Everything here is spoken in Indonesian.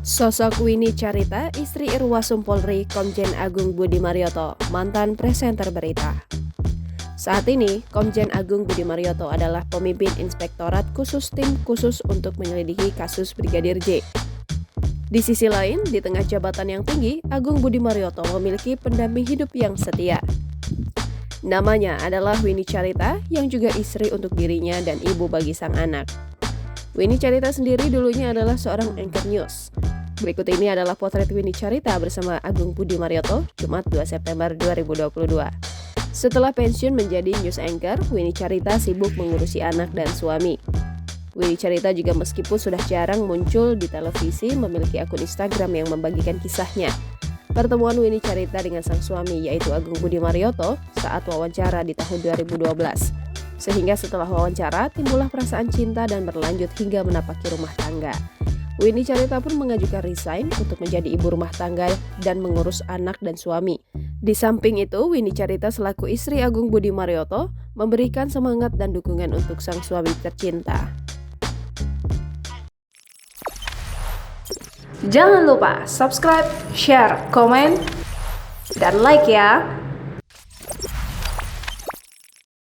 Sosok Winnie Carita, istri Irwasum Polri, Komjen Agung Budi Marioto, mantan presenter berita. Saat ini, Komjen Agung Budi Marioto adalah pemimpin Inspektorat Khusus Tim Khusus untuk menyelidiki kasus Brigadir J. Di sisi lain, di tengah jabatan yang tinggi, Agung Budi Marioto memiliki pendamping hidup yang setia. Namanya adalah Winnie Carita, yang juga istri untuk dirinya dan ibu bagi sang anak. Winnie Carita sendiri dulunya adalah seorang anchor news. Berikut ini adalah potret Winnie Carita bersama Agung Budi Marioto, Jumat 2 September 2022. Setelah pensiun menjadi news anchor, Winnie Carita sibuk mengurusi anak dan suami. Winnie Carita juga meskipun sudah jarang muncul di televisi, memiliki akun Instagram yang membagikan kisahnya. Pertemuan Winnie Carita dengan sang suami yaitu Agung Budi Marioto saat wawancara di tahun 2012. Sehingga setelah wawancara, timbullah perasaan cinta dan berlanjut hingga menapaki rumah tangga. Winnie Carita pun mengajukan resign untuk menjadi ibu rumah tangga dan mengurus anak dan suami. Di samping itu, Winnie Carita selaku istri Agung Budi Marioto memberikan semangat dan dukungan untuk sang suami tercinta. Jangan lupa subscribe, share, komen, dan like ya!